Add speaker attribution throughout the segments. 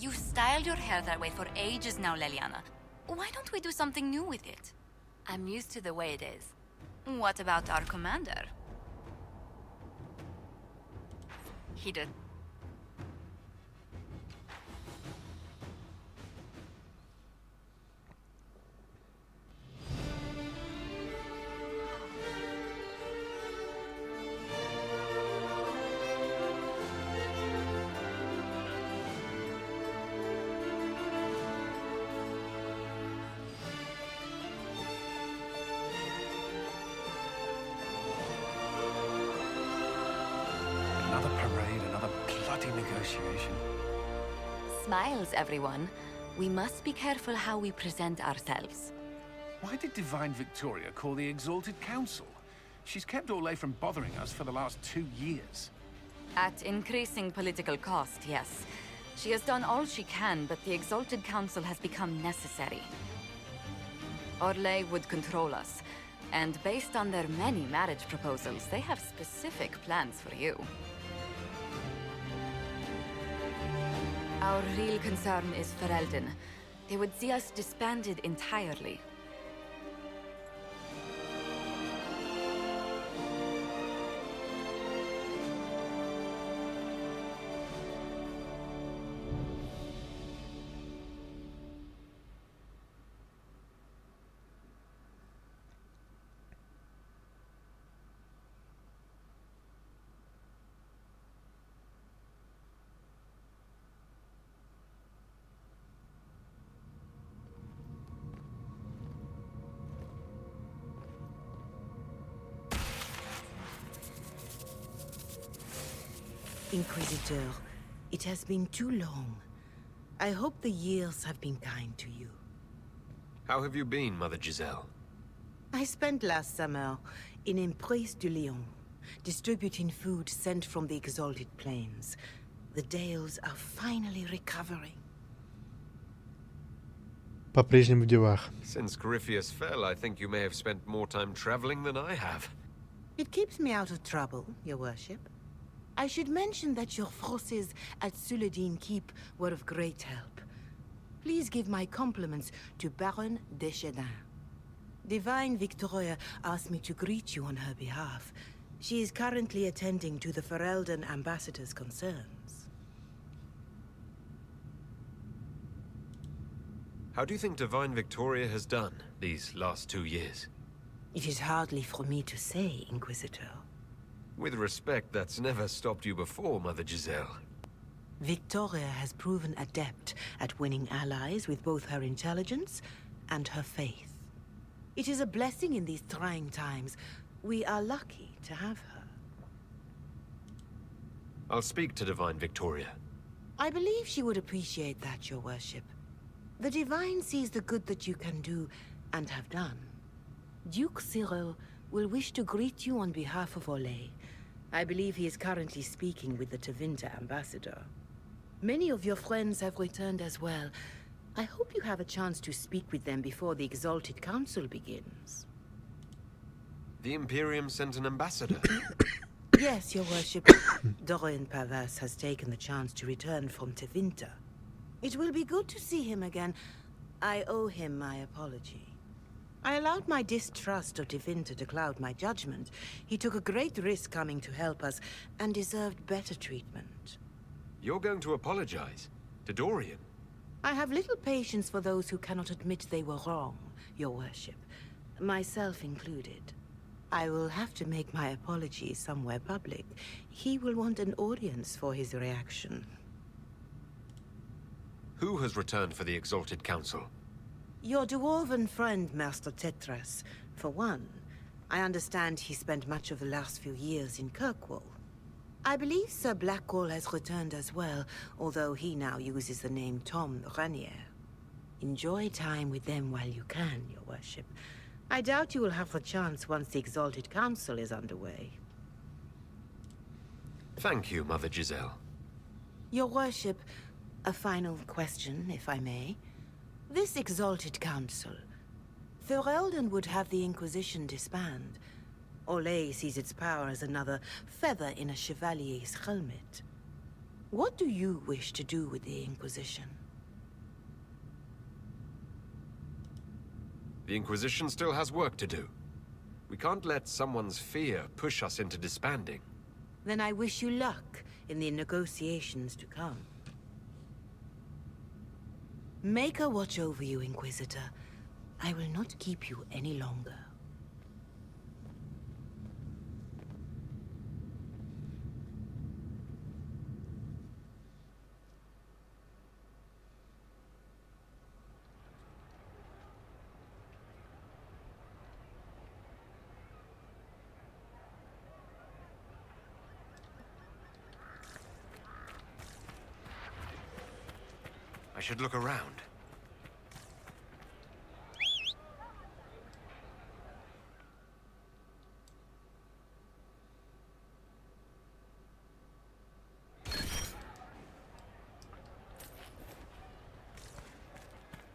Speaker 1: You've styled your hair that way for ages now, Leliana. Why don't we do something new with it? I'm used to the way it is. What about our commander? He did.
Speaker 2: Another parade, another bloody negotiation.
Speaker 1: Smiles, everyone. We must be careful how we present ourselves.
Speaker 2: Why did Divine Victoria call the Exalted Council? She's kept Orlais from bothering us for the last 2 years.
Speaker 1: At increasing political cost, yes. She has done all she can, but the Exalted Council has become necessary. Orlais would control us, and based on their many marriage proposals, they have specific plans for you. Our real concern is Ferelden. They would see us disbanded entirely.
Speaker 3: Inquisitor, it has been too long. I hope the years have been kind to you.
Speaker 4: How have you been, Mother Giselle?
Speaker 3: I spent last summer in Emprise de Lyon, distributing food sent from the Exalted Plains. The Dales are finally recovering.
Speaker 5: По-прежнему в делах.
Speaker 4: Since Corypheus fell, I think you may have spent more time traveling than I have.
Speaker 3: It keeps me out of trouble, Your Worship. I should mention that your forces at Suladin Keep were of great help. Please give my compliments to Baron Deschedin. Divine Victoria asked me to greet you on her behalf. She is currently attending to the Ferelden ambassador's concerns.
Speaker 4: How do you think Divine Victoria has done these last 2 years?
Speaker 3: It is hardly for me to say, Inquisitor.
Speaker 4: With respect, that's never stopped you before, Mother Giselle.
Speaker 3: Victoria has proven adept at winning allies with both her intelligence and her faith. It is a blessing in these trying times. We are lucky to have her.
Speaker 4: I'll speak to Divine Victoria.
Speaker 3: I believe she would appreciate that, Your Worship. The Divine sees the good that you can do and have done. Duke Cyril will wish to greet you on behalf of Orlais. I believe he is currently speaking with the Tevinter ambassador. Many of your friends have returned as well. I hope you have a chance to speak with them before the Exalted Council begins.
Speaker 4: The Imperium sent an ambassador.
Speaker 3: Yes, Your Worship. Dorian Pavas has taken the chance to return from Tevinter. It will be good to see him again. I owe him my apology. I allowed my distrust of Tevinter to cloud my judgment. He took a great risk coming to help us, and deserved better treatment.
Speaker 4: You're going to apologize? To Dorian?
Speaker 3: I have little patience for those who cannot admit they were wrong, Your Worship. Myself included. I will have to make my apology somewhere public. He will want an audience for his reaction.
Speaker 4: Who has returned for the Exalted Council?
Speaker 3: Your dwarven friend, Master Tetras. For one, I understand he spent much of the last few years in Kirkwall. I believe Sir Blackwall has returned as well, although he now uses the name Tom Ranier. Enjoy time with them while you can, Your Worship. I doubt you will have the chance once the Exalted Council is underway.
Speaker 4: Thank you, Mother Giselle.
Speaker 3: Your Worship, a final question, if I may. This Exalted Council, Ferelden would have the Inquisition disband. Orlais sees its power as another feather in a chevalier's helmet. What do you wish to do with the Inquisition?
Speaker 4: The Inquisition still has work to do. We can't let someone's fear push us into disbanding.
Speaker 3: Then I wish you luck in the negotiations to come. Maker watch over you, Inquisitor. I will not keep you any longer.
Speaker 4: I should look around.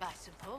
Speaker 3: I suppose.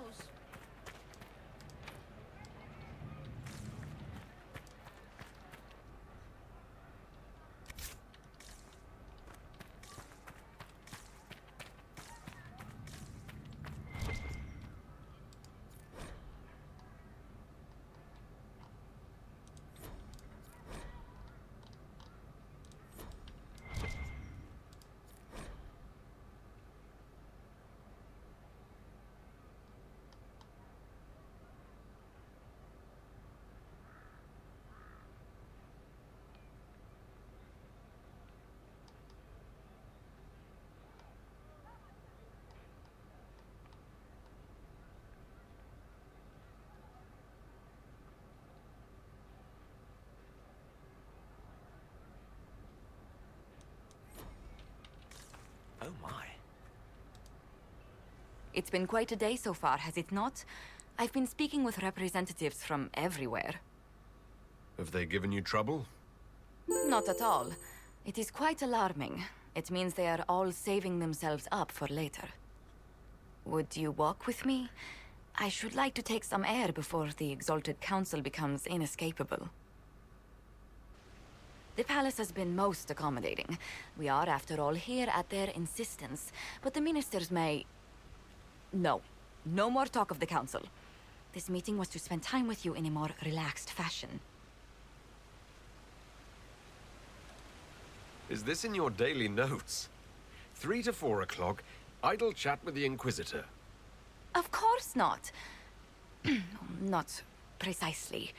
Speaker 4: Oh my.
Speaker 1: It's been quite a day so far, has it not? I've been speaking with representatives from everywhere.
Speaker 4: Have they given you trouble?
Speaker 1: Not at all. It is quite alarming. It means they are all saving themselves up for later. Would you walk with me? I should like to take some air before the Exalted Council becomes inescapable. The palace has been most accommodating. We are, after all, here at their insistence. But the ministers may... No. No more talk of the council. This meeting was to spend time with you in a more relaxed fashion.
Speaker 4: Is this in your daily notes? 3 to 4 o'clock, idle chat with the Inquisitor.
Speaker 1: Of course not. Not precisely.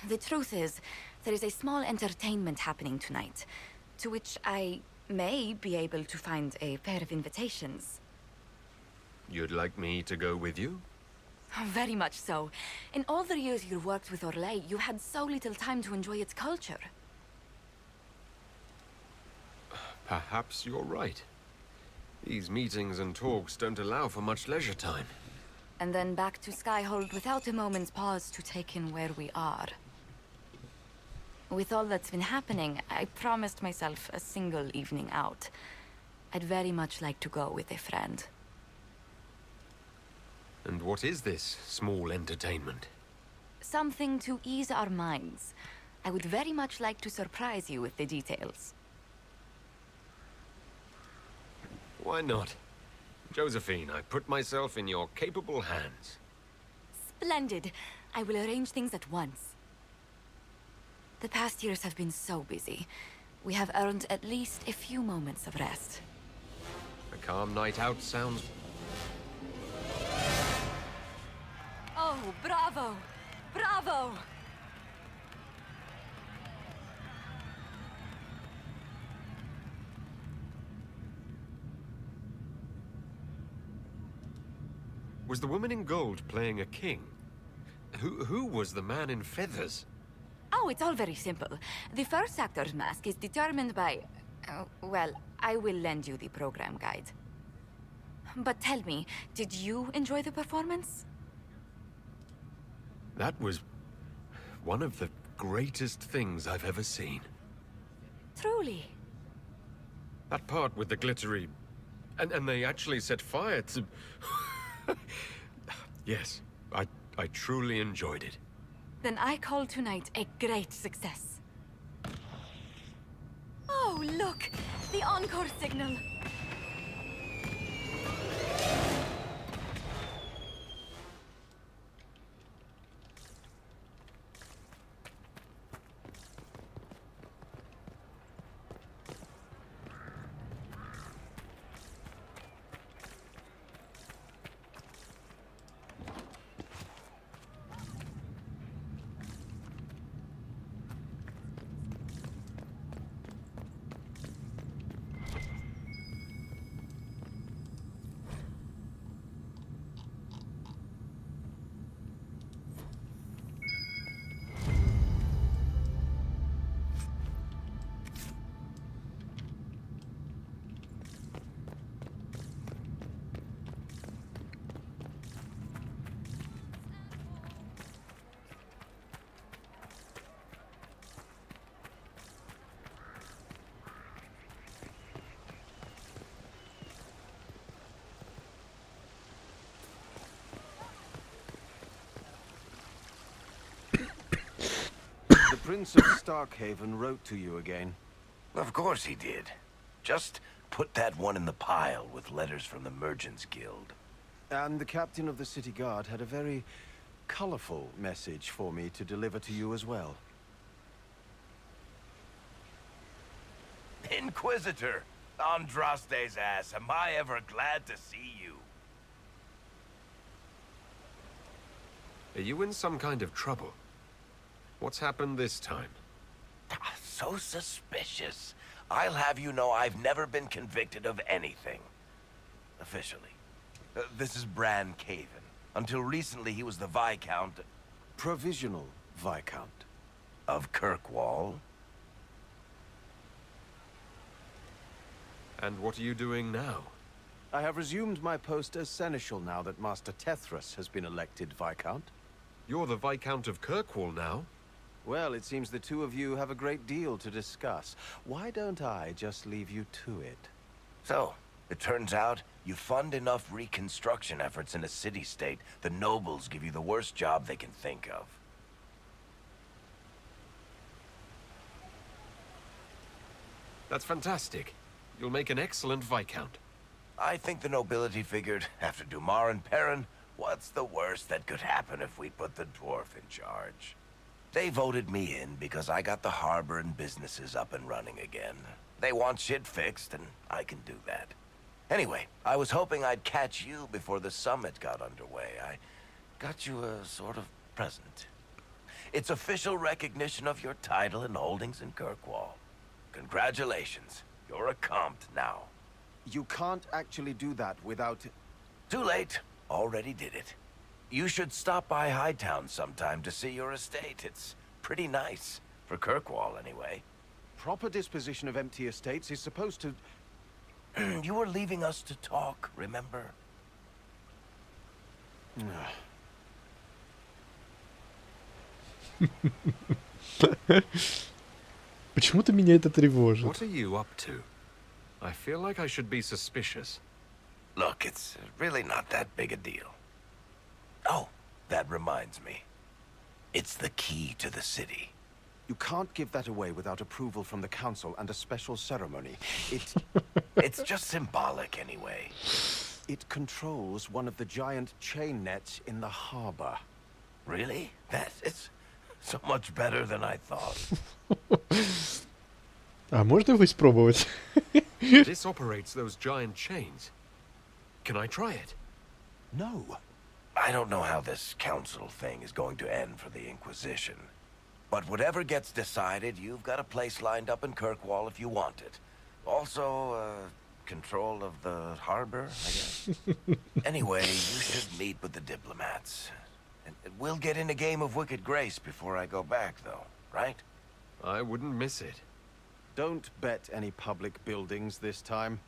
Speaker 1: The truth is, there is a small entertainment happening tonight, to which I may be able to find a pair of invitations.
Speaker 4: You'd like me to go with you?
Speaker 1: Very much so. In all the years you worked with Orlais, you had so little time to enjoy its culture.
Speaker 4: Perhaps you're right. These meetings and talks don't allow for much leisure time.
Speaker 1: And then back to Skyhold without a moment's pause to take in where we are. With all that's been happening, I promised myself a single evening out. I'd very much like to go with a friend.
Speaker 4: And what is this small entertainment?
Speaker 1: Something to ease our minds. I would very much like to surprise you with the details.
Speaker 4: Why not? Josephine, I put myself in your capable hands.
Speaker 1: Splendid! I will arrange things at once. The past years have been so busy. We have earned at least a few moments of rest.
Speaker 4: A calm night out sounds...
Speaker 1: Oh, bravo! Bravo!
Speaker 4: Was the woman in gold playing a king? Who was the man in feathers?
Speaker 1: Oh, it's all very simple. The first actor's mask is determined by... well, I will lend you the program guide. But tell me, did you enjoy the performance?
Speaker 4: That was one of the greatest things I've ever seen.
Speaker 1: Truly.
Speaker 4: That part with the glittery... And they actually set fire to... Yes, I truly enjoyed it.
Speaker 1: Then I call tonight a great success. Oh, Oh, look! The encore signal!
Speaker 6: The Prince of Starkhaven wrote to you again.
Speaker 7: Of course he did. Just put that one in the pile with letters from the Merchants Guild.
Speaker 6: And the captain of the city guard had a very colorful message for me to deliver to you as well.
Speaker 7: Inquisitor! Andraste's ass, am I ever glad to see you.
Speaker 4: Are you in some kind of trouble? What's happened this time?
Speaker 7: So suspicious. I'll have you know I've never been convicted of anything. Officially. This is Bran Caven. Until recently, he was the Viscount...
Speaker 6: Provisional Viscount.
Speaker 7: of Kirkwall.
Speaker 4: And what are you doing now?
Speaker 6: I have resumed my post as seneschal now that Master Tethras has been elected Viscount.
Speaker 4: You're the Viscount of Kirkwall now?
Speaker 6: Well, it seems the two of you have a great deal to discuss. Why don't I just leave you to it?
Speaker 7: So, it turns out you fund enough reconstruction efforts in a city-state, the nobles give you the worst job they can think of.
Speaker 4: That's fantastic. You'll make an excellent Viscount.
Speaker 7: I think the nobility figured, after Dumar and Perrin, what's the worst that could happen if we put the dwarf in charge? They voted me in because I got the harbor and businesses up and running again. They want shit fixed, and I can do that. Anyway, I was hoping I'd catch you before the summit got underway. I got you a sort of present. It's official recognition of your title and holdings in Kirkwall. Congratulations. You're a compt now.
Speaker 6: You can't actually do that without...
Speaker 7: Too late. Already did it. You should stop by Hightown sometime to see your estate. It's pretty nice. For Kirkwall, anyway.
Speaker 6: Proper disposition of empty estates is supposed to...
Speaker 7: You were leaving us to talk, remember?
Speaker 5: Почему-то меня это тревожит.
Speaker 4: What are you up to? I feel like I should be suspicious.
Speaker 7: Look, it's really not that big a deal. Oh, that reminds me. It's the key to the city.
Speaker 6: You can't give that away without approval from the council and a special ceremony.
Speaker 7: It's just symbolic anyway.
Speaker 6: It controls one of the giant chain nets in the harbor.
Speaker 7: Really? That is so much better than I thought.
Speaker 5: А можно его испробовать?
Speaker 4: This operates those giant chains. Can I try it?
Speaker 6: No.
Speaker 7: I don't know how this council thing is going to end for the Inquisition. But whatever gets decided, you've got a place lined up in Kirkwall if you want it. Also, control of the harbor, I guess. Anyway, you should meet with the diplomats. And we'll get in a game of Wicked Grace before I go back, though, right?
Speaker 4: I wouldn't miss it.
Speaker 6: Don't bet any public buildings this time.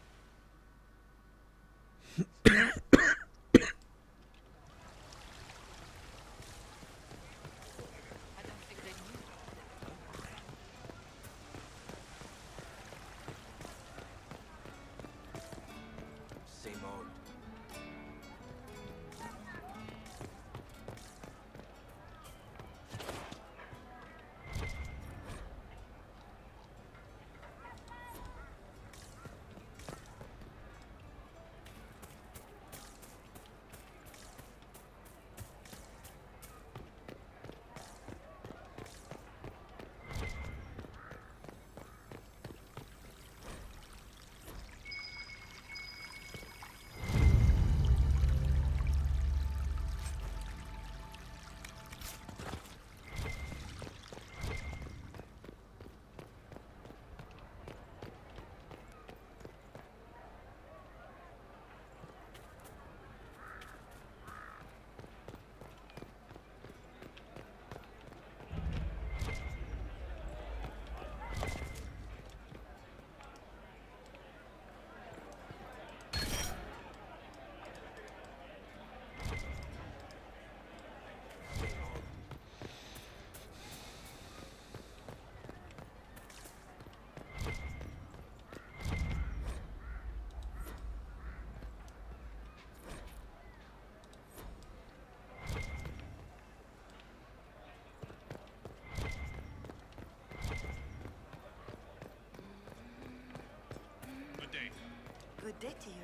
Speaker 3: debt to you.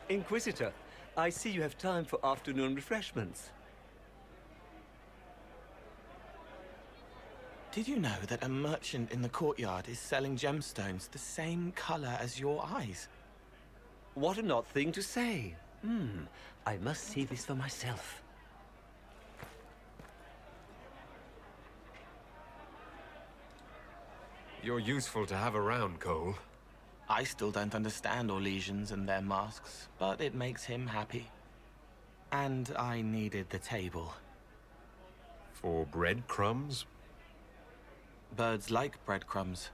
Speaker 8: Inquisitor, I see you have time for afternoon refreshments.
Speaker 9: Did you know that a merchant in the courtyard is selling gemstones the same color as your eyes?
Speaker 8: What an odd thing to say. I must see this for myself.
Speaker 4: You're useful to have around, Cole.
Speaker 9: I still don't understand Orlesians and their masks, but it makes him happy. And I needed the table.
Speaker 4: For breadcrumbs?
Speaker 9: Birds like breadcrumbs.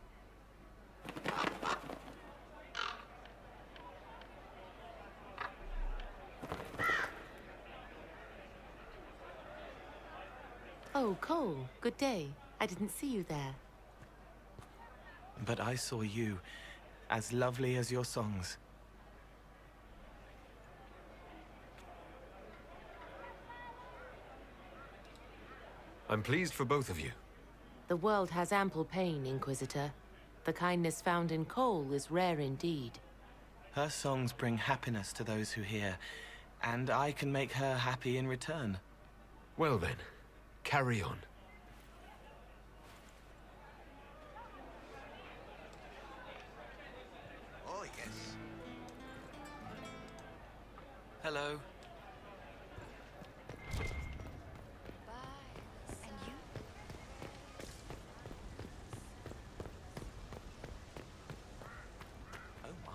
Speaker 3: Oh, Cole, good day. I didn't see you there.
Speaker 9: But I saw you, as lovely as your songs.
Speaker 4: I'm pleased for both of you.
Speaker 3: The world has ample pain, Inquisitor. The kindness found in Cole is rare indeed.
Speaker 9: Her songs bring happiness to those who hear, and I can make her happy in return.
Speaker 4: Well then, carry on.
Speaker 7: Oh, yes.
Speaker 9: Hello. Oh my.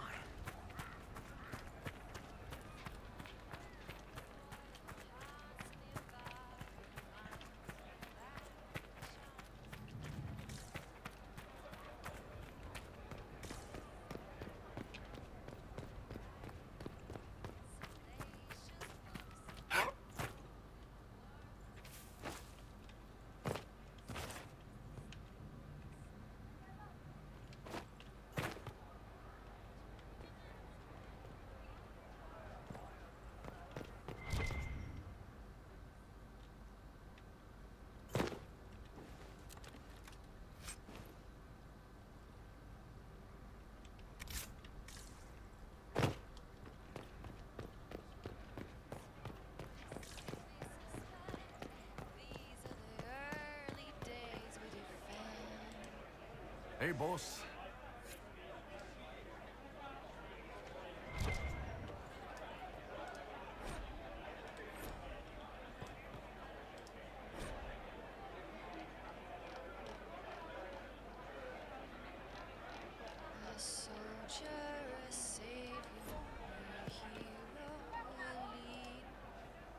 Speaker 2: Hey, boss.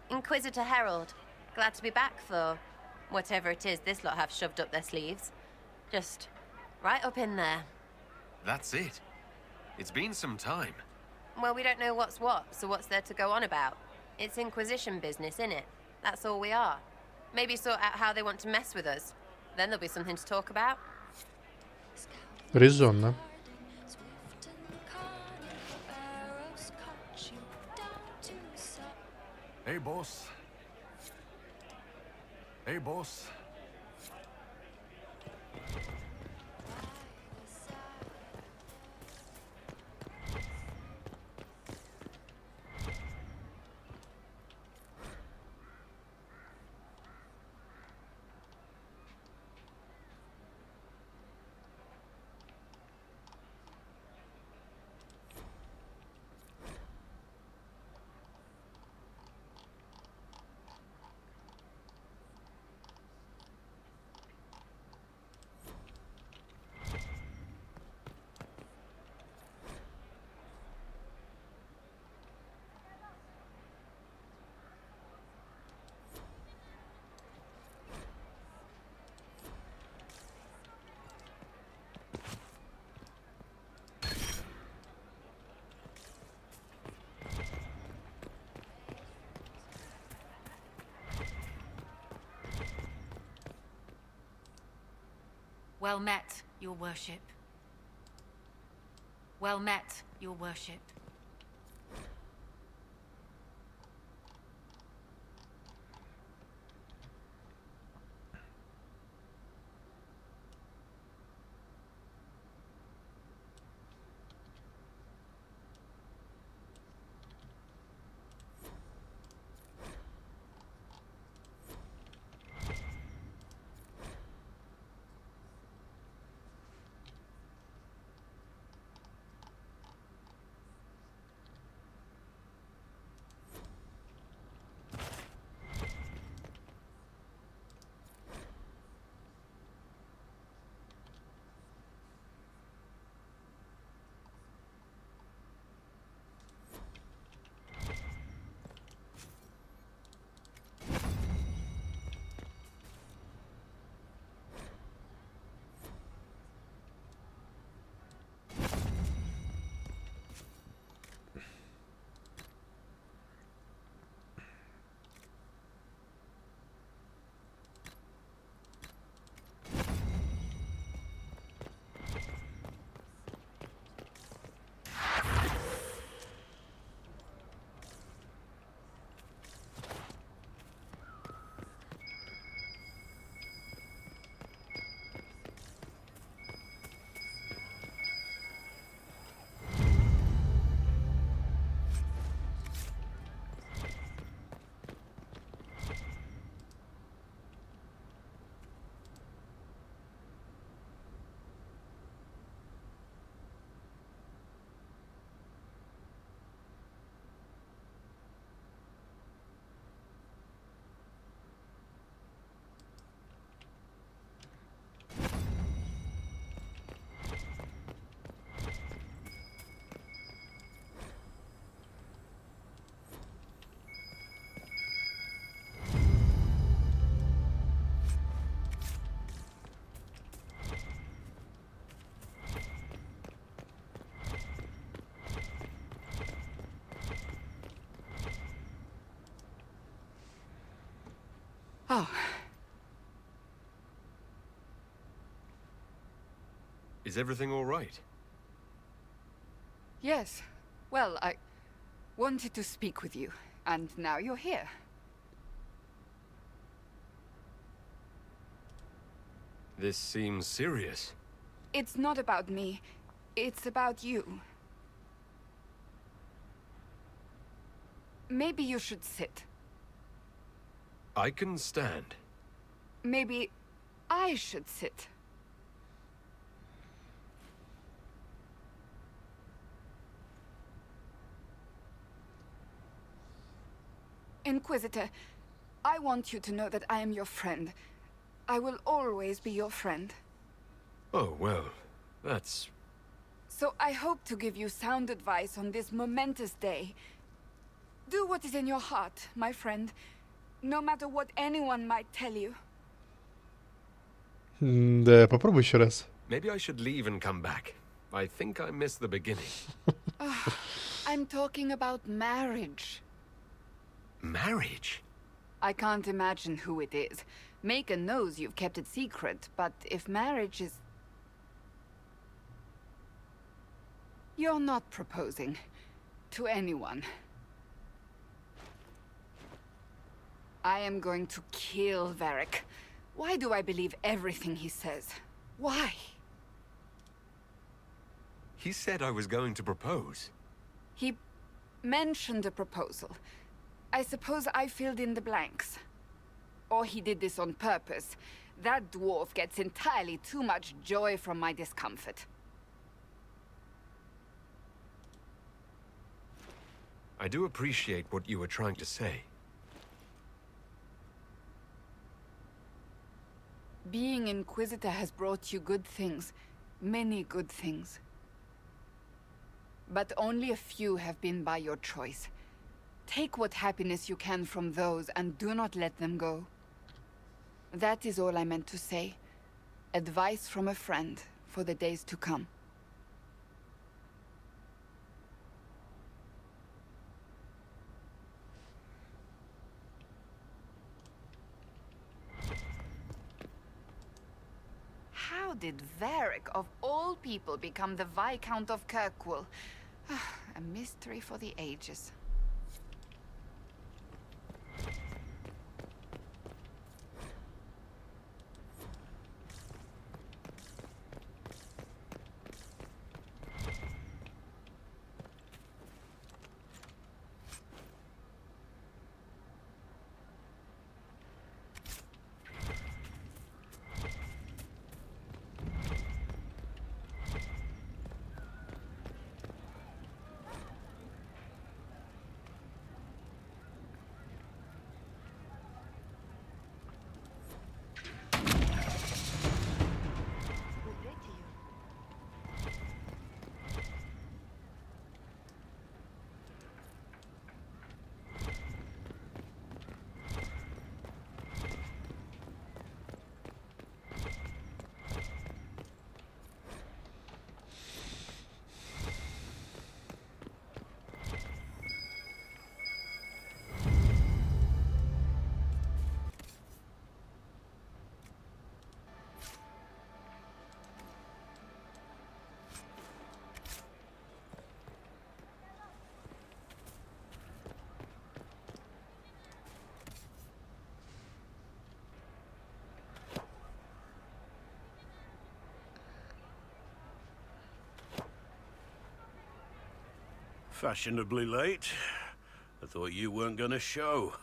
Speaker 10: Inquisitor Herald, glad to be back for whatever it is this lot have shoved up their sleeves. Just right up in there.
Speaker 4: That's it. It's been some time.
Speaker 10: Well, we don't know what's what, so what's there to go on about? It's Inquisition business, innit? That's all we are. Maybe sort out how they want to mess with us. Then there'll be something to talk about.
Speaker 5: Резонно.
Speaker 2: Hey, boss. Hey, boss.
Speaker 1: Well met, your worship. Well met, your worship.
Speaker 11: Oh,
Speaker 4: Is everything all right?
Speaker 11: yes. Well, I wanted to speak with you, and now you're here.
Speaker 4: This seems serious.
Speaker 11: It's not about me. It's about you. Maybe you should sit.
Speaker 4: I can stand.
Speaker 11: Maybe I should sit. Inquisitor, I want you to know that I am your friend. I will always be your friend.
Speaker 4: Oh, well, that's...
Speaker 11: So I hope to give you sound advice on this momentous day. Do what is in your heart, my friend, no matter what anyone might tell you.
Speaker 5: Да, попробуй еще раз.
Speaker 4: Maybe I should leave and come back. I think I missed the beginning.
Speaker 11: I'm talking about marriage.
Speaker 4: Marriage?
Speaker 11: I can't imagine who it is. Macon knows you've kept it secret, but if marriage is... You're not proposing to anyone. I am going to kill Varric. Why do I believe everything he says? Why?
Speaker 4: He said I was going to propose.
Speaker 11: He mentioned a proposal. I suppose I filled in the blanks. Or he did this on purpose. That dwarf gets entirely too much joy from my discomfort.
Speaker 4: I do appreciate what you were trying to say.
Speaker 11: Being Inquisitor has brought you good things. Many good things. But only a few have been by your choice. Take what happiness you can from those and do not let them go. That is all I meant to say. Advice from a friend for the days to come. How did Varric, of all people, become the Viscount of Kirkwall? A mystery for the ages.
Speaker 12: Fashionably late. I thought you weren't gonna show.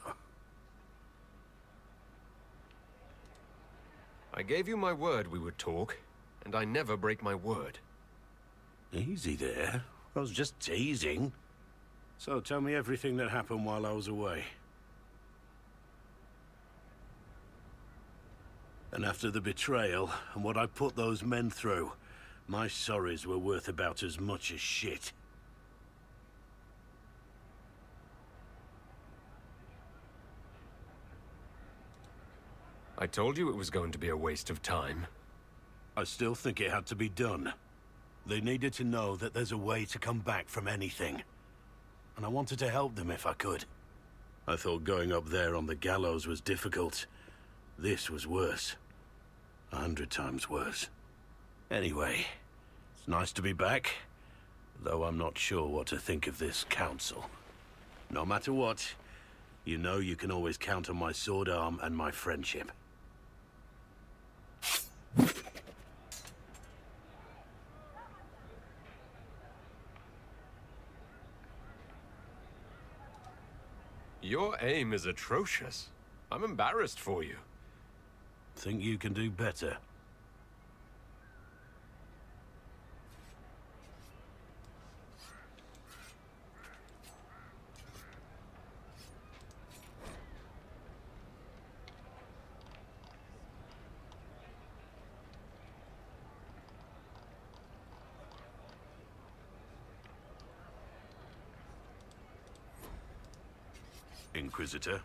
Speaker 4: I gave you my word we would talk, and I never break my word.
Speaker 12: Easy there. I was just teasing. So tell me everything that happened while I was away. And after the betrayal, and what I put those men through, my sorries were worth about as much as shit.
Speaker 4: I told you it was going to be a waste of time.
Speaker 12: I still think it had to be done. They needed to know that there's a way to come back from anything. And I wanted to help them if I could. I thought going up there on the gallows was difficult, This was worse. 100 times worse. Anyway, it's nice to be back, though I'm not sure what to think of this council. No matter what, you know you can always count on my sword arm and my friendship.
Speaker 4: Your aim is atrocious. I'm embarrassed for you.
Speaker 12: Think you can do better? Inquisitor.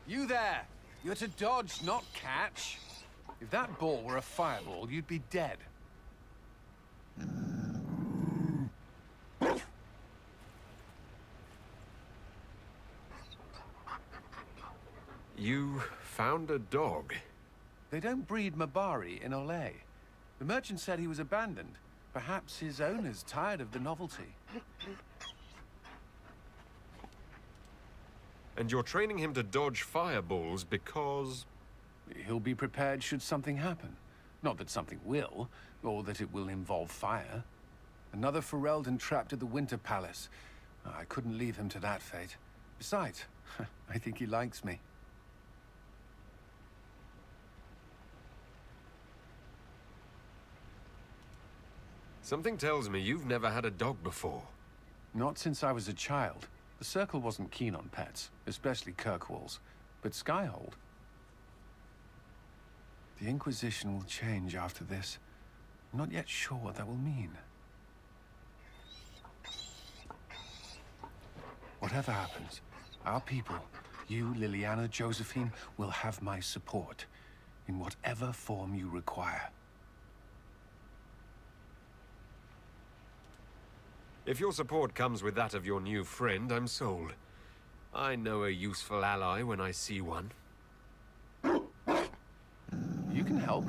Speaker 2: You there! You're to dodge, not catch. If that ball were a fireball, you'd be dead.
Speaker 4: You found a dog?
Speaker 2: They don't breed Mabari in Olay. The merchant said he was abandoned. Perhaps his owner's tired of the novelty.
Speaker 4: And you're training him to dodge fireballs because...
Speaker 2: He'll be prepared should something happen. Not that something will, or that it will involve fire. Another Ferelden trapped at the Winter Palace. I couldn't leave him to that fate. Besides, I think he likes me.
Speaker 4: Something tells me you've never had a dog before.
Speaker 2: Not since I was a child. The Circle wasn't keen on pets, especially Kirkwalls. But Skyhold... The Inquisition will change after this. I'm not yet sure what that will mean. Whatever happens, our people, you, Liliana, Josephine, will have my support. In whatever form you require.
Speaker 4: If your support comes with that of your new friend, I'm sold. I know a useful ally when I see one.
Speaker 2: You can help.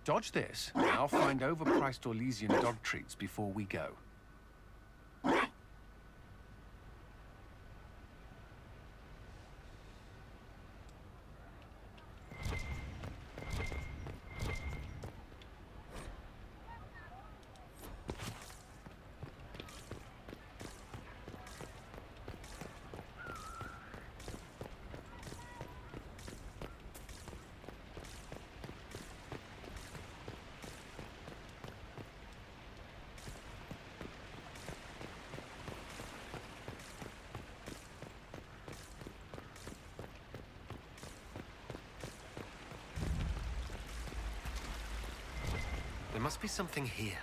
Speaker 2: Dodge this, and I'll find overpriced Orlesian dog treats before we go.
Speaker 4: There must be something here.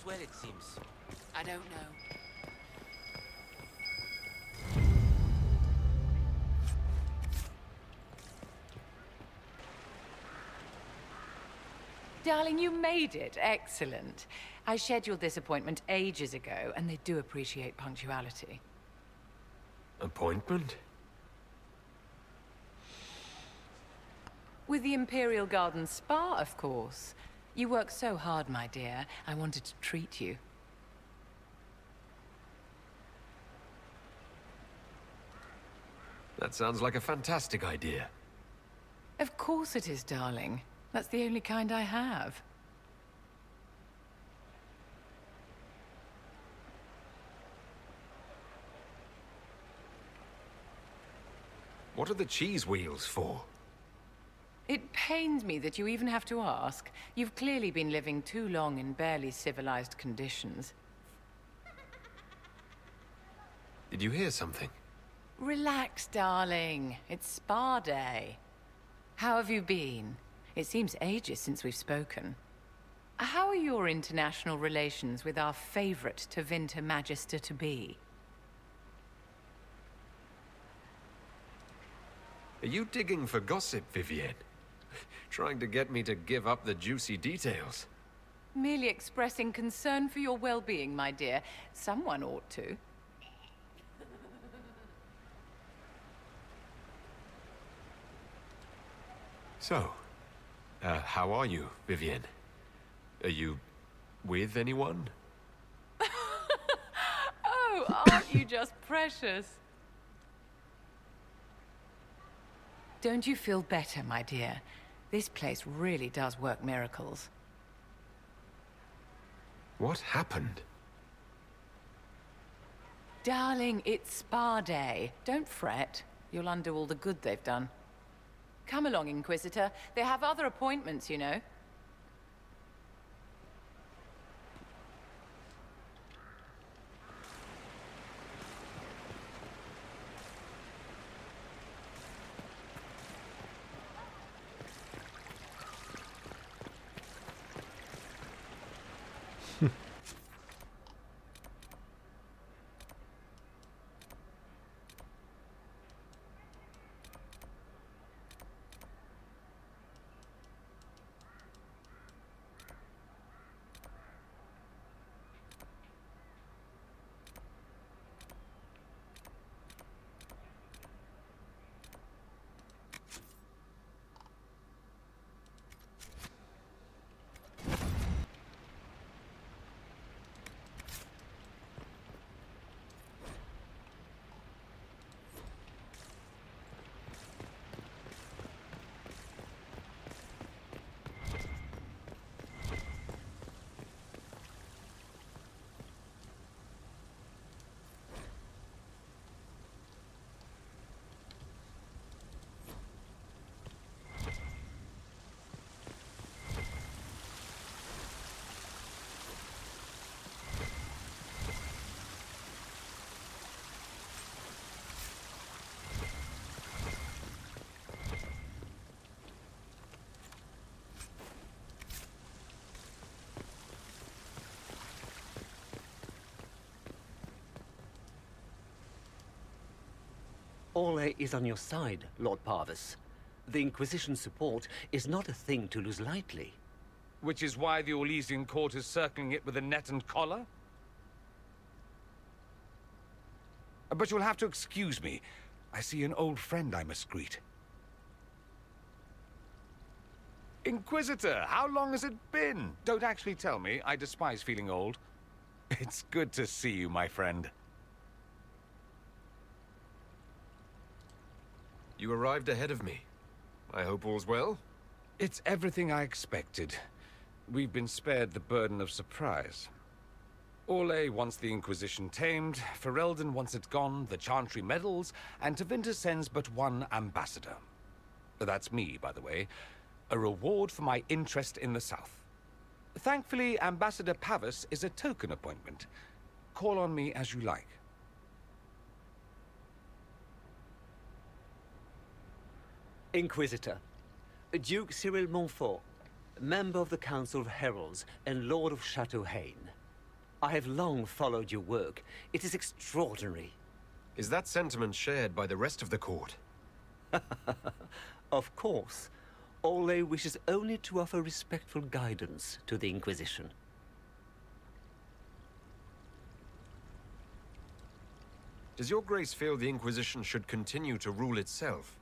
Speaker 8: elsewhere, it seems.
Speaker 3: I don't know.
Speaker 13: Darling, you made it. Excellent. I scheduled this appointment ages ago, and they do appreciate punctuality.
Speaker 4: Appointment?
Speaker 13: With the Imperial Garden Spa, of course. You work so hard, my dear. I wanted to treat you.
Speaker 4: That sounds like a fantastic idea.
Speaker 13: Of course it is, darling. That's the only kind I have.
Speaker 4: What are the cheese wheels for?
Speaker 13: It pains me that you even have to ask. You've clearly been living too long in barely civilized conditions.
Speaker 4: Did you hear something?
Speaker 13: Relax, darling. It's spa day. How have you been? It seems ages since we've spoken. How are your international relations with our favorite Tevinter Magister-to-be?
Speaker 4: Are you digging for gossip, Vivienne? Trying to get me to give up the juicy details?
Speaker 13: Merely expressing concern for your well-being, my dear. Someone ought to.
Speaker 4: So, how are you, Vivienne? Are you with anyone?
Speaker 13: Oh, aren't you just precious? Don't you feel better, my dear? This place really does work miracles.
Speaker 4: What happened?
Speaker 13: Darling, it's spa day. Don't fret. You'll undo all the good they've done. Come along, Inquisitor. They have other appointments, you know.
Speaker 8: Orlais is on your side, Lord Parvis. The Inquisition's support is not a thing to lose lightly.
Speaker 14: Which is why the Orlesian court is circling it with a net and collar? But you'll have to excuse me. I see an old friend I must greet. Inquisitor, how long has it been? Don't actually tell me. I despise feeling old. It's good to see you, my friend.
Speaker 4: You arrived ahead of me. I hope all's well?
Speaker 14: It's everything I expected. We've been spared the burden of surprise. Orlais wants the Inquisition tamed, Ferelden wants it gone, the Chantry meddles, and Tevinter sends but one ambassador. That's me, by the way. A reward for my interest in the South. Thankfully, Ambassador Pavis is a token appointment. Call on me as you like.
Speaker 8: Inquisitor, Duke Cyril Montfort, member of the Council of Heralds and Lord of Chateau Haine. I have long followed your work. It is extraordinary.
Speaker 4: Is that sentiment shared by the rest of the court?
Speaker 8: Of course. Ole wishes only to offer respectful guidance to the Inquisition.
Speaker 4: Does your grace feel the Inquisition should continue to rule itself?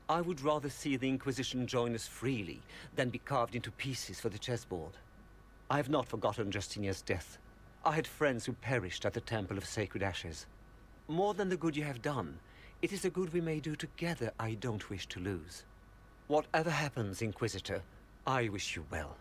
Speaker 8: I would rather see the Inquisition join us freely than be carved into pieces for the chessboard. I have not forgotten Justinian's death. I had friends who perished at the Temple of Sacred Ashes. More than the good you have done, it is the good we may do together I don't wish to lose. Whatever happens, Inquisitor, I wish you well.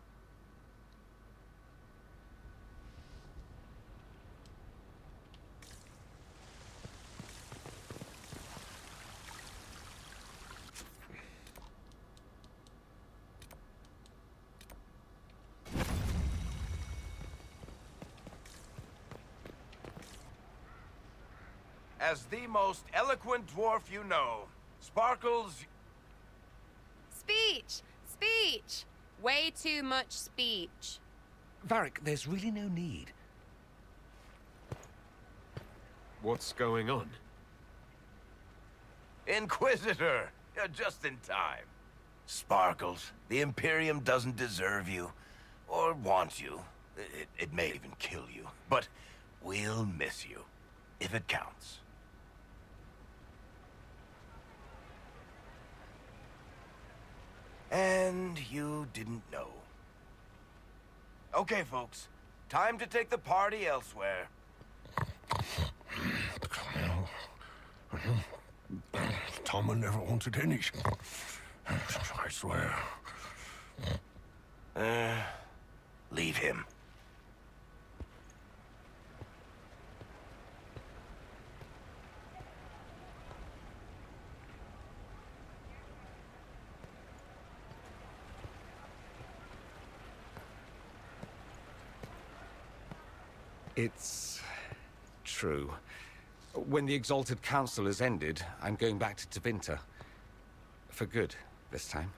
Speaker 7: As the most eloquent dwarf you know, Sparkles...
Speaker 10: Speech! Speech! Way too much speech.
Speaker 14: Varric, there's really no need.
Speaker 4: What's going on?
Speaker 7: Inquisitor! You're just in time. Sparkles, the Imperium doesn't deserve you, or want you. It may even kill you, but we'll miss you, if it counts. And you didn't know. Okay, folks. Time to take the party elsewhere.
Speaker 12: Tom never wanted any. I swear.
Speaker 7: Leave him.
Speaker 14: It's true. When the Exalted Council has ended, I'm going back to Tevinter. For good, this time.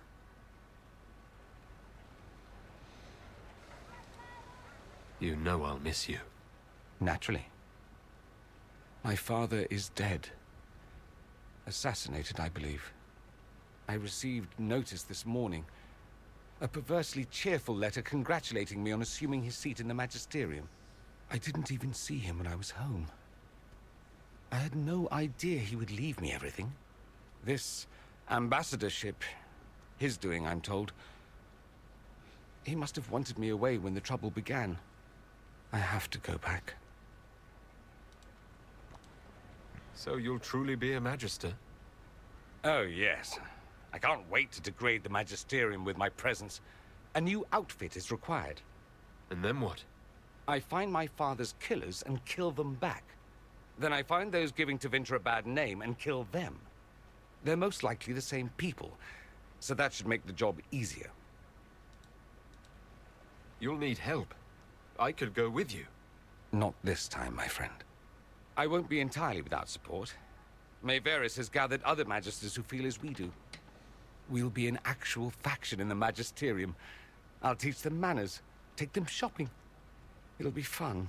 Speaker 4: You know I'll miss you.
Speaker 14: Naturally. My father is dead. Assassinated, I believe. I received notice this morning. A perversely cheerful letter congratulating me on assuming his seat in the Magisterium. I didn't even see him when I was home. I had no idea he would leave me everything. This ambassadorship, his doing, I'm told. He must have wanted me away when the trouble began. I have to go back.
Speaker 4: So you'll truly be a Magister?
Speaker 14: Oh, yes. I can't wait to degrade the Magisterium with my presence. A new outfit is required.
Speaker 4: And then what?
Speaker 14: I find my father's killers and kill them back. Then I find those giving Tevinter a bad name and kill them. They're most likely the same people, so that should make the job easier.
Speaker 4: You'll need help. I could go with you.
Speaker 14: Not this time, my friend. I won't be entirely without support. Maevaris has gathered other Magisters who feel as we do. We'll be an actual faction in the Magisterium. I'll teach them manners, take them shopping. It'll be fun.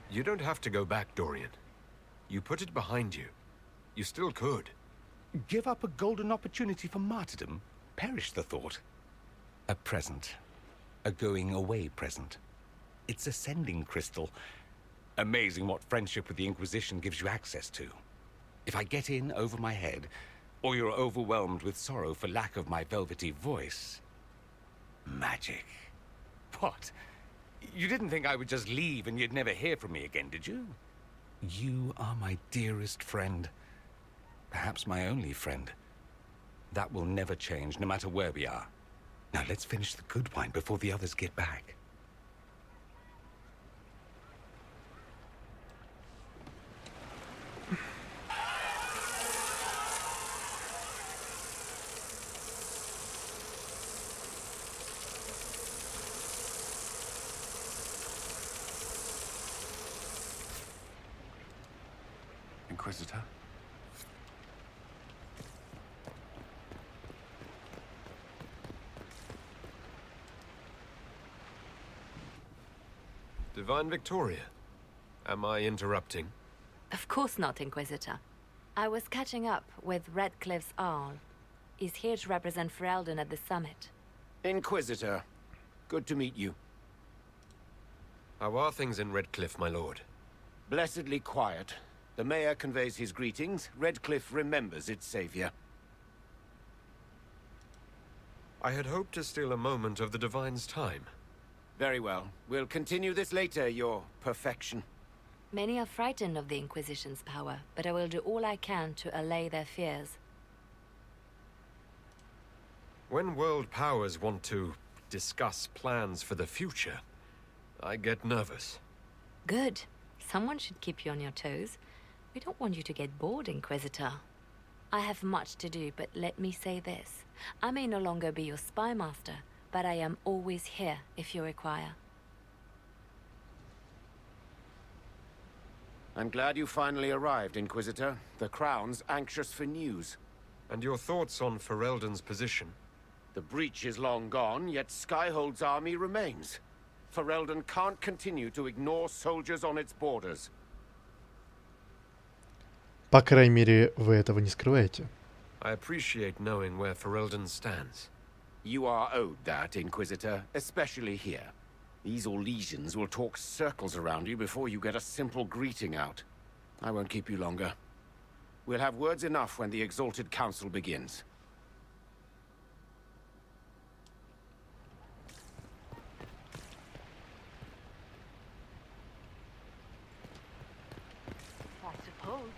Speaker 4: You don't have to go back, Dorian. You put it behind you. You still could.
Speaker 14: Give up a golden opportunity for martyrdom? Perish the thought. A present. A going-away present. It's a sending crystal. Amazing what friendship with the Inquisition gives you access to. If I get in over my head, or you're overwhelmed with sorrow for lack of my velvety voice... magic. What? You didn't think I would just leave and you'd never hear from me again, did you? You are my dearest friend. Perhaps my only friend. That will never change, no matter where we are. Now let's finish the good wine before the others get back.
Speaker 2: Inquisitor?
Speaker 4: Divine Victoria, am I interrupting?
Speaker 15: Of course not, Inquisitor. I was catching up with Redcliffe's Arl. He's here to represent Ferelden at the summit.
Speaker 16: Inquisitor, good to meet you.
Speaker 4: How are things in Redcliffe, my lord?
Speaker 16: Blessedly quiet. The mayor conveys his greetings. Redcliffe remembers its savior.
Speaker 4: I had hoped to steal a moment of the Divine's time.
Speaker 16: Very well. We'll continue this later, your perfection.
Speaker 15: Many are frightened of the Inquisition's power, but I will do all I can to allay their fears.
Speaker 4: When world powers want to discuss plans for the future, I get nervous.
Speaker 15: Good. Someone should keep you on your toes. We don't want you to get bored, Inquisitor. I have much to do, but let me say this. I may no longer be your spy master, but I am always here if you require.
Speaker 16: I'm glad you finally arrived, Inquisitor. The Crown's anxious for news.
Speaker 4: And your thoughts on Ferelden's position?
Speaker 16: The breach is long gone, yet Skyhold's army remains. Ferelden can't continue to ignore soldiers on its borders.
Speaker 5: По крайней мере, вы этого не скрываете.
Speaker 4: I appreciate knowing where Ferelden stands.
Speaker 16: You are owed that, Inquisitor, especially here. These Orlesians will talk circles around you before you get a simple greeting out. I won't keep you longer. We'll have words enough when the Exalted Council begins.
Speaker 15: I suppose.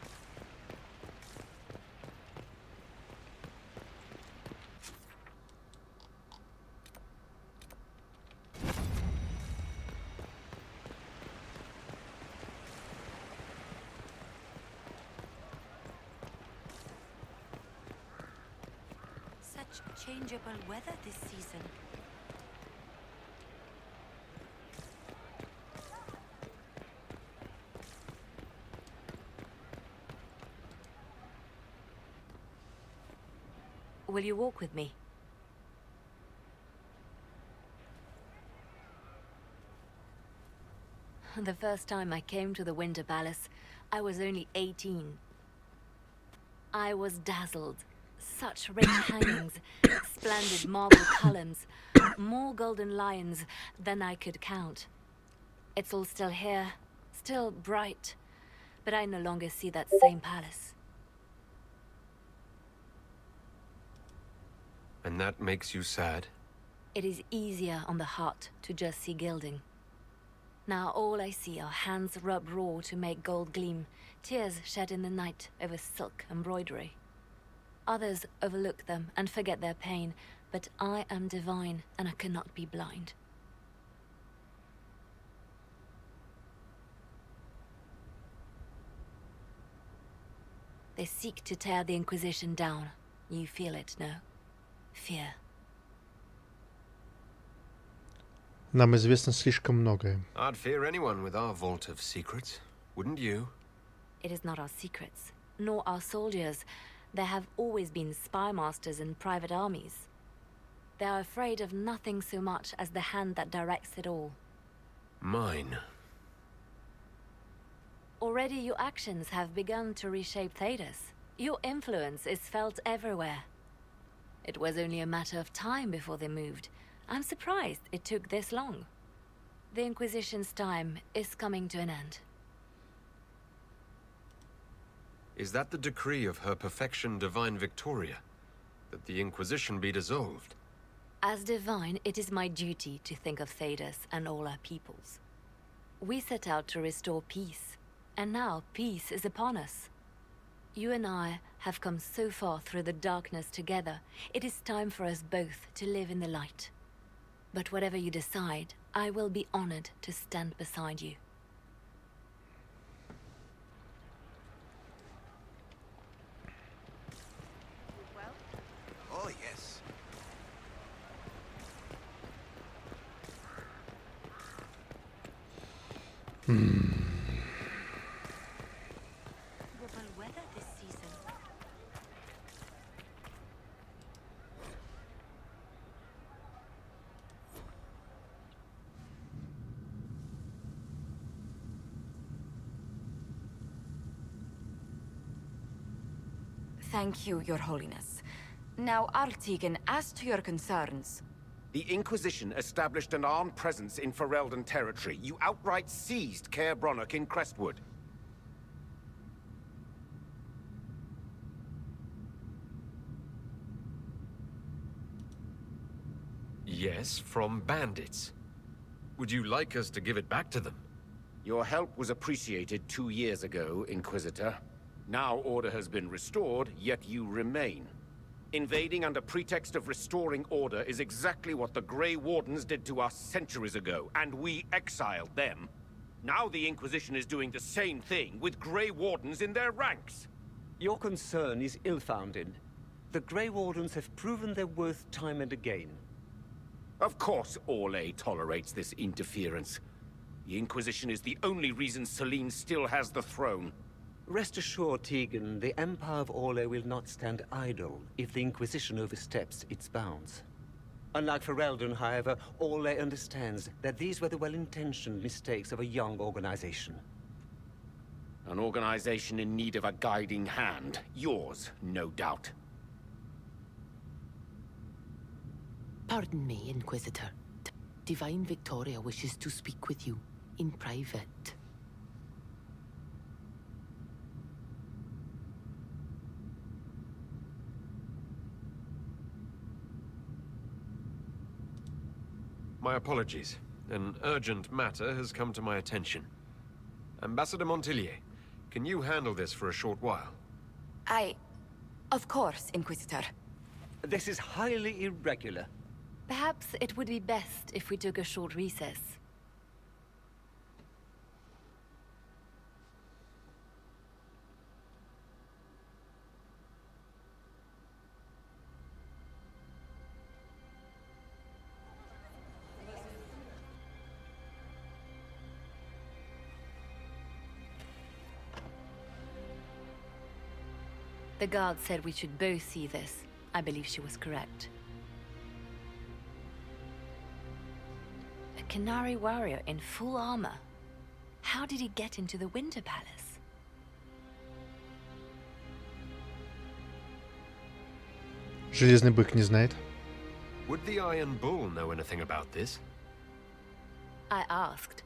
Speaker 3: Such changeable weather this season.
Speaker 15: Will you walk with me? The first time I came to the Winter Palace, I was only 18. I was dazzled. Such rich hangings, splendid marble columns, more golden lions than I could count. It's all still here, still bright, but I no longer see that same palace.
Speaker 4: And that makes you sad?
Speaker 15: It is easier on the heart to just see gilding. Now all I see are hands rubbed raw to make gold gleam, tears shed in the night over silk embroidery. Others overlook them and forget their pain, but I am divine and I cannot be blind. They seek to tear the Inquisition down. You feel it, no? Fear.
Speaker 5: Нам известно слишком многое.
Speaker 4: I'd fear anyone with our vault of secrets, wouldn't you?
Speaker 15: It is not our secrets, nor our soldiers. There have always been spy masters and private armies. They are afraid of nothing so much as the hand that directs it all.
Speaker 4: Mine.
Speaker 15: Already your actions have begun to reshape Thedas. Your influence is felt everywhere. It was only a matter of time before they moved. I'm surprised it took this long. The Inquisition's time is coming to an end.
Speaker 4: Is that the decree of Her Perfection Divine Victoria? That the Inquisition be dissolved?
Speaker 15: As divine, it is my duty to think of Thedas and all our peoples. We set out to restore peace, and now peace is upon us. You and I have come so far through the darkness together. It is time for us both to live in the light. But whatever you decide, I will be honored to stand beside you.
Speaker 7: Oh, yes.
Speaker 3: Weather this season.
Speaker 1: Thank you, Your Holiness. Now, Artigan, as to your concerns...
Speaker 16: The Inquisition established an armed presence in Ferelden territory. You outright seized Caer Bronach in Crestwood.
Speaker 4: Yes, from bandits. Would you like us to give it back to them?
Speaker 16: Your help was appreciated 2 years ago, Inquisitor. Now order has been restored, yet you remain. Invading under pretext of restoring order is exactly what the Grey Wardens did to us centuries ago, and we exiled them. Now the Inquisition is doing the same thing with Grey Wardens in their ranks.
Speaker 8: Your concern is ill-founded. The Grey Wardens have proven their worth time and again.
Speaker 16: Of course Orlais tolerates this interference. The Inquisition is the only reason Selene still has the throne.
Speaker 8: Rest assured, Tegan, the Empire of Orlais will not stand idle if the Inquisition oversteps its bounds. Unlike Ferelden, however, Orlais understands that these were the well-intentioned mistakes of a young organization.
Speaker 16: An organization in need of a guiding hand. Yours, no doubt.
Speaker 3: Pardon me, Inquisitor. Divine Victoria wishes to speak with you in private.
Speaker 4: My apologies. An urgent matter has come to my attention. Ambassador Montillier, can you handle this for a short while?
Speaker 1: Of course, Inquisitor.
Speaker 8: This is highly irregular.
Speaker 15: Perhaps it would be best if we took a short recess. The guard said we should both see this. I believe she was correct. A Canary warrior in full armor. How did he get into the Winter Palace?
Speaker 5: Железный бык не знает.
Speaker 4: Would the Iron Bull know anything about this?
Speaker 15: I asked,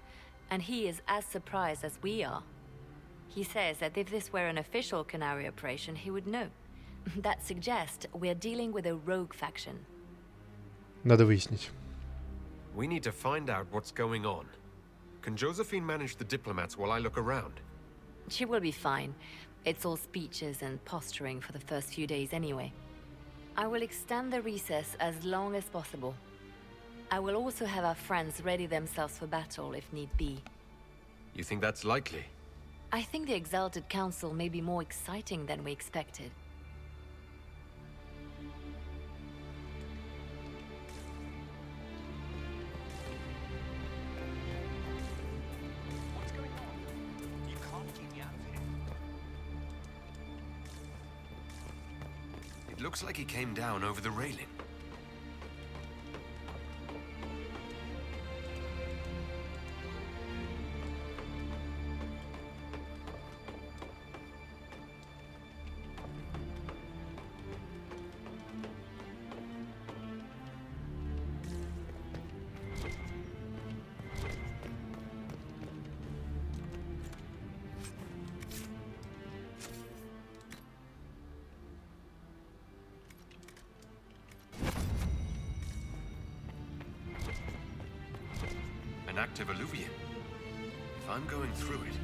Speaker 15: and he is as surprised as we are. He says that if this were an official Canary operation, he would know. That suggests we're dealing with a rogue faction.
Speaker 5: Надо выяснить.
Speaker 4: We need to find out what's going on. Can Josephine manage the diplomats while I look around?
Speaker 15: She will be fine. It's all speeches and posturing for the first few days anyway. I will extend the recess as long as possible. I will also have our friends ready themselves for battle if need be.
Speaker 4: You think that's likely?
Speaker 15: I think the Exalted Council may be more exciting than we expected.
Speaker 4: What's going on? You can't keep me out of here. It looks like he came down over the railing. An active alluvion. If I'm going through it,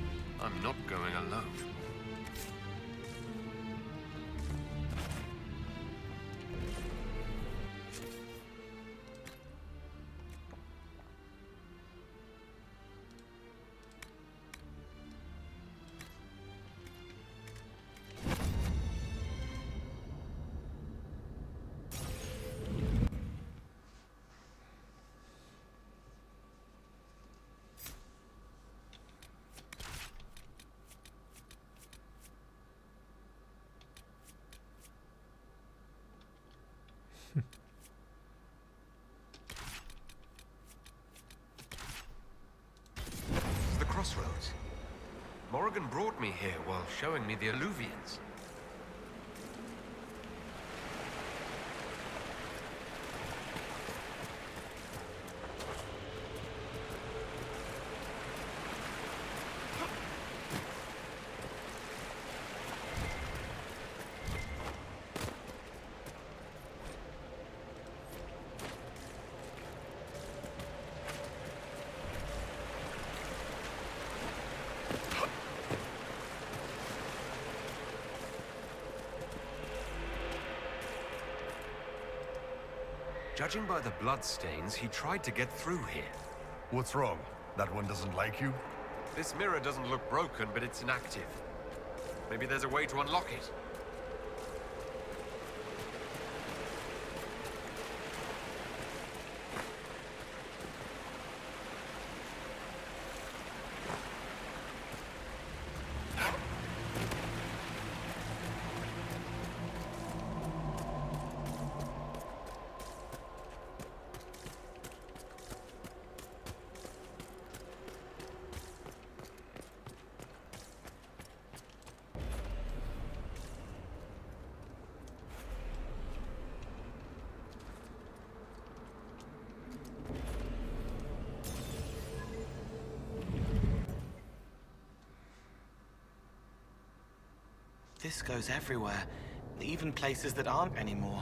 Speaker 4: I'm not going alone. It's the crossroads. Morrigan brought me here while showing me the alluvions. Judging by the bloodstains, he tried to get through here.
Speaker 17: What's wrong? That one doesn't like you?
Speaker 4: This mirror doesn't look broken, but it's inactive. Maybe there's a way to unlock it.
Speaker 9: This goes everywhere, even places that aren't anymore.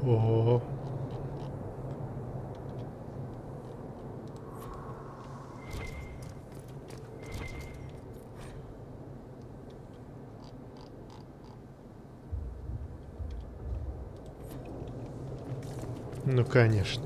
Speaker 5: О. Ну, конечно.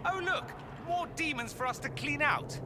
Speaker 14: Oh, look! More demons for us to clean out!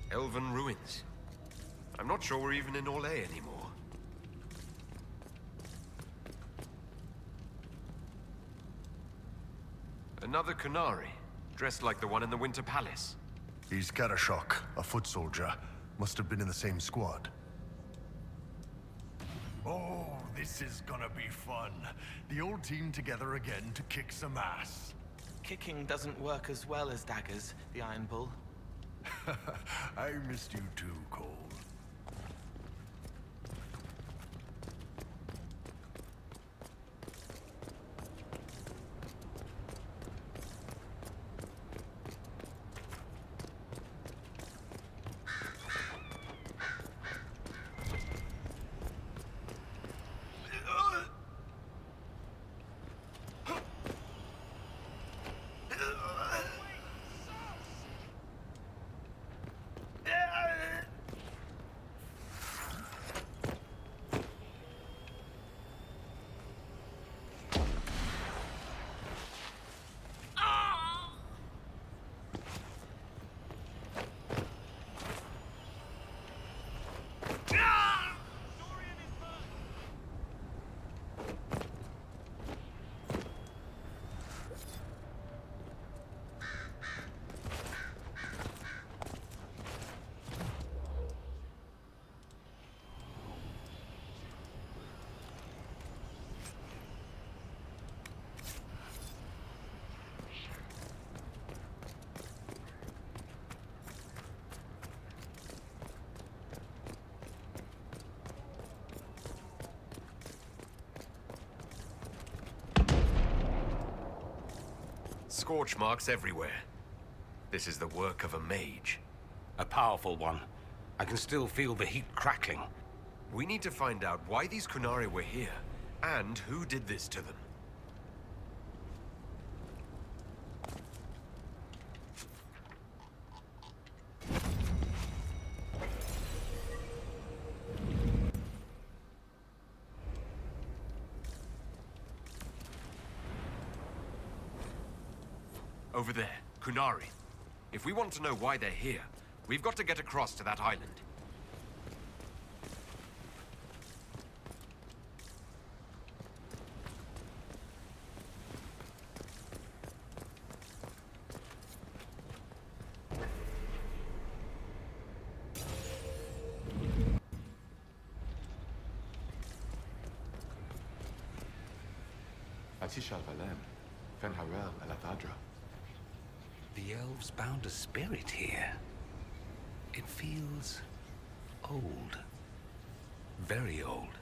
Speaker 4: Elven ruins. I'm not sure we're even in Orlais anymore. Another Qunari, dressed like the one in the Winter Palace.
Speaker 17: He's Karashok, a foot soldier. Must have been in the same squad. Oh, this is gonna be fun. The old team together again to kick some ass.
Speaker 9: Kicking doesn't work as well as daggers, the Iron Bull.
Speaker 17: I missed you too, Cole.
Speaker 4: scorch marks everywhere. This is the work of a mage.
Speaker 14: A powerful one. I can still feel the heat crackling.
Speaker 4: We need to find out why these Kunari were here, and who did this to them. Over there, Kunari. If we want to know why they're here, we've got to get across to that island.
Speaker 14: The elves bound a spirit here. It feels old. Very old.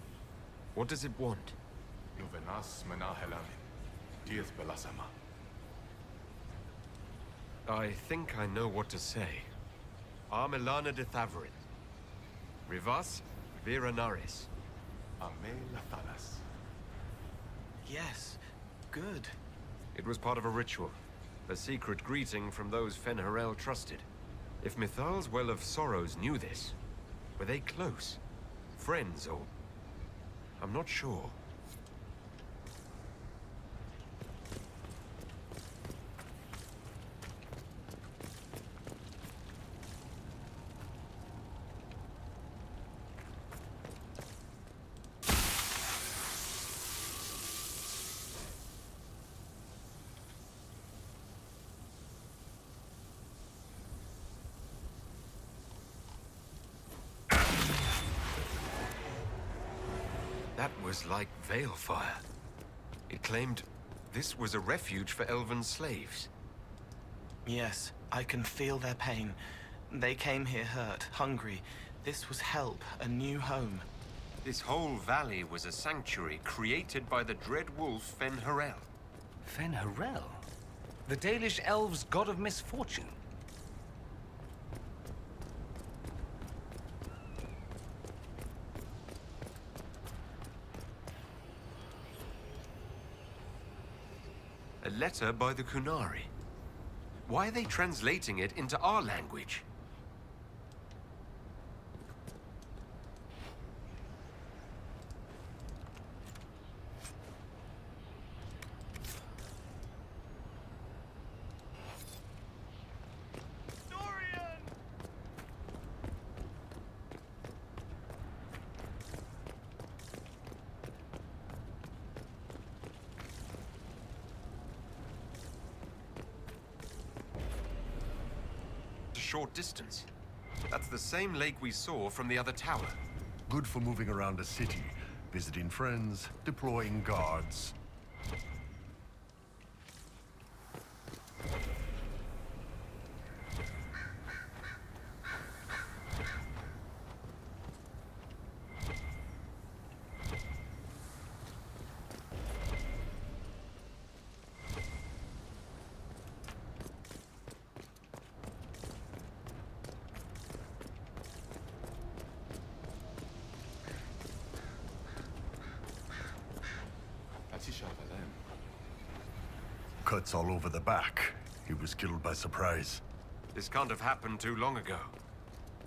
Speaker 4: What does it want? I think I know what to say. Armelana de Thavarin. Rivas Viranaris.
Speaker 9: Yes, good.
Speaker 4: It was part of a ritual. A secret greeting from those Fen'Harel trusted. If Mithal's Well of Sorrows knew this, were they close? Friends, or... I'm not sure. That was like Veilfire. It claimed this was a refuge for elven slaves.
Speaker 9: Yes, I can feel their pain. They came here hurt, hungry. This was help, a new home.
Speaker 4: This whole valley was a sanctuary created by the dread wolf Fen'Harel.
Speaker 14: Fen'Harel? The Dalish elves' god of misfortune?
Speaker 4: A letter by the Kunari. Why are they translating it into our language? Short distance. That's the same lake we saw from the other tower.
Speaker 17: Good for moving around a city, visiting friends, deploying guards. Cuts all over the back. He was killed by surprise.
Speaker 4: This can't have happened too long ago.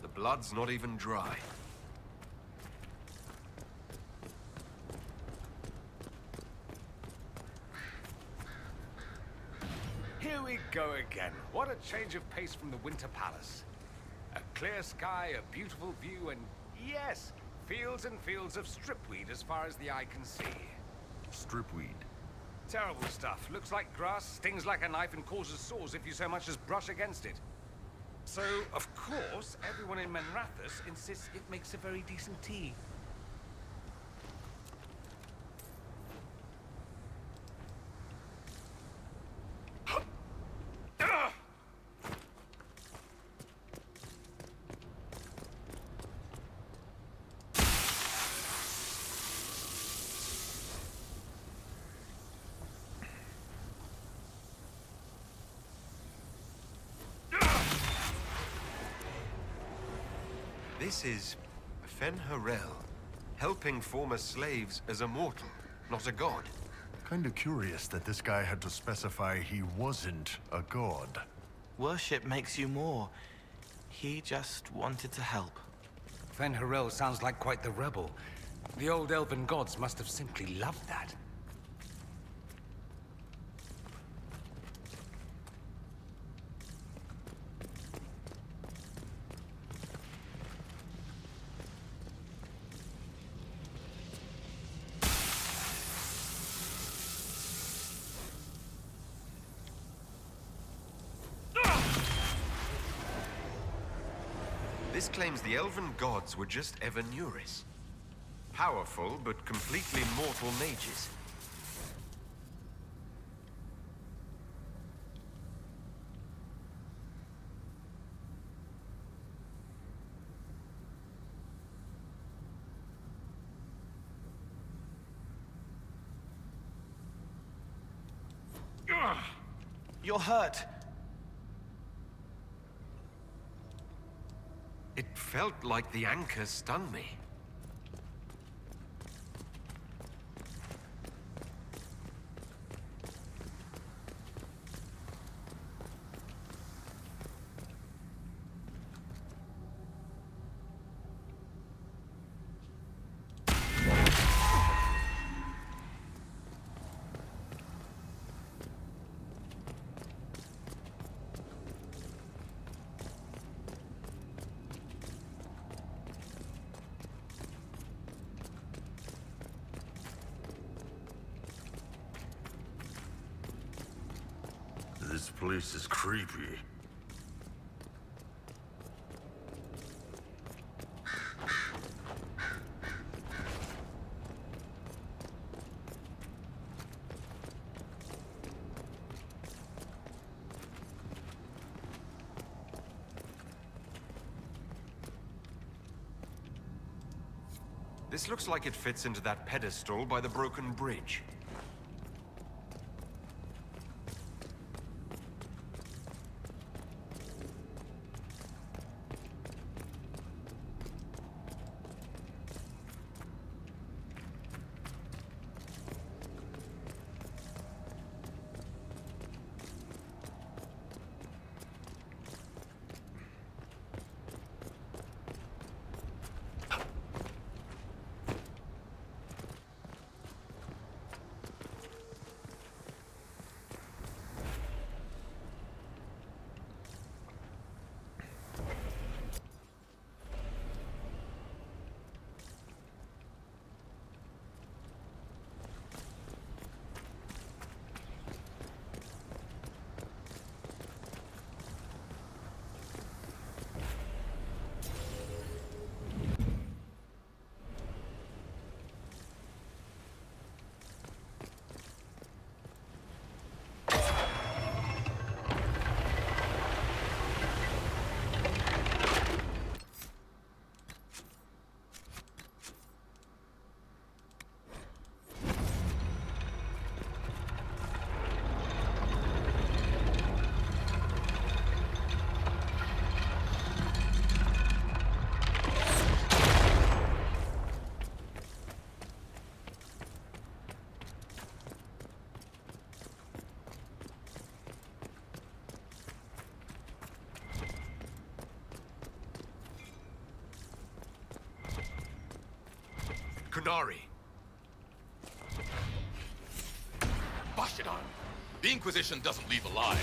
Speaker 4: The blood's not even dry.
Speaker 14: Here we go again. What a change of pace from the Winter Palace. A clear sky, a beautiful view, and yes, fields and fields of stripweed as far as the eye can see.
Speaker 17: Stripweed.
Speaker 14: Terrible stuff. Looks like grass, stings like a knife, and causes sores if you so much as brush against it. So, of course, everyone in Menrathus insists it makes a very decent tea.
Speaker 4: This is Fen'Harel, helping former slaves as a mortal, not a god.
Speaker 17: Kinda curious that this guy had to specify he wasn't a god.
Speaker 9: Worship makes you more. He just wanted to help.
Speaker 14: Fen'Harel sounds like quite the rebel. The old elven gods must have simply loved that.
Speaker 4: This claims the elven gods were just Evanuris. Powerful, but completely mortal mages.
Speaker 9: You're hurt.
Speaker 4: It felt like the anchor stung me.
Speaker 12: This place is creepy.
Speaker 4: This looks like it fits into that pedestal by the broken bridge.
Speaker 18: Kunari. Bashidan. The Inquisition doesn't leave alive.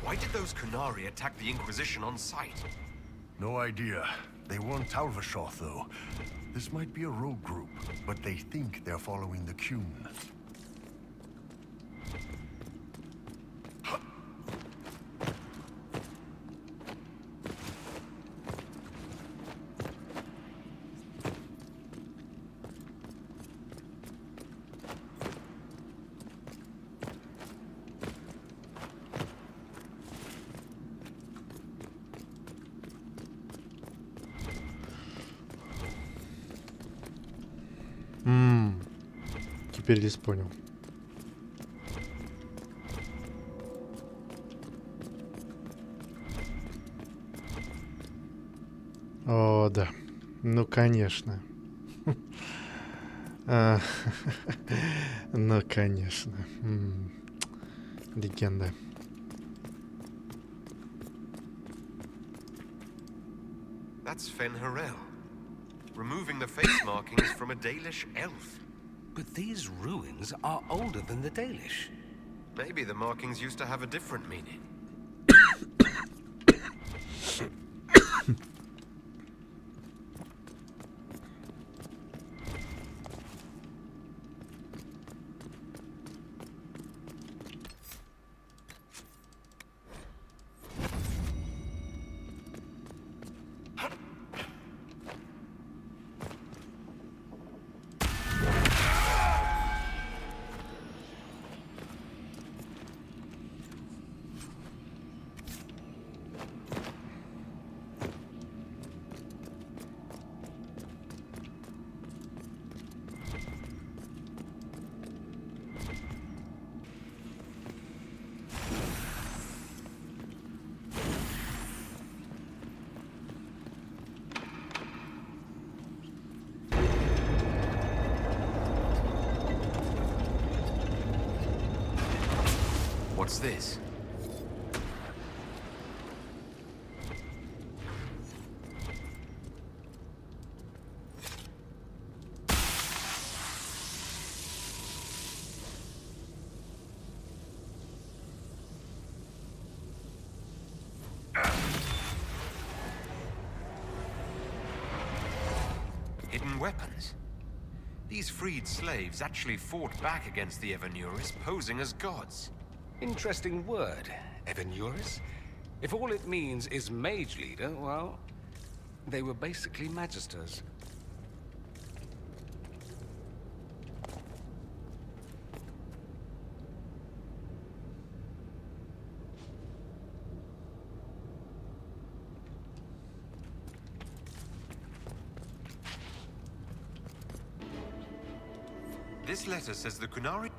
Speaker 4: Why did those Qunari attack the Inquisition on sight?
Speaker 17: No idea. They weren't Talvashoth, though. This might be a rogue group, but they think they're following the Qun.
Speaker 5: Теперь здесь понял. О, да. Ну, конечно. Ну, конечно. Легенда.
Speaker 4: That's Fen'Harel. Removing the face markings from a Dalish elf.
Speaker 14: But these ruins are older than the Dalish.
Speaker 4: Maybe the markings used to have a different meaning. What's this? Hidden weapons. These freed slaves actually fought back against the Evanuris, posing as gods.
Speaker 14: Interesting word, Evanuris. If all it means is mage leader, well, they were basically magisters.
Speaker 4: This letter says the Qunari...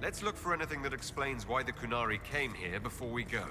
Speaker 4: Let's look for anything that explains why the Qunari came here before we go.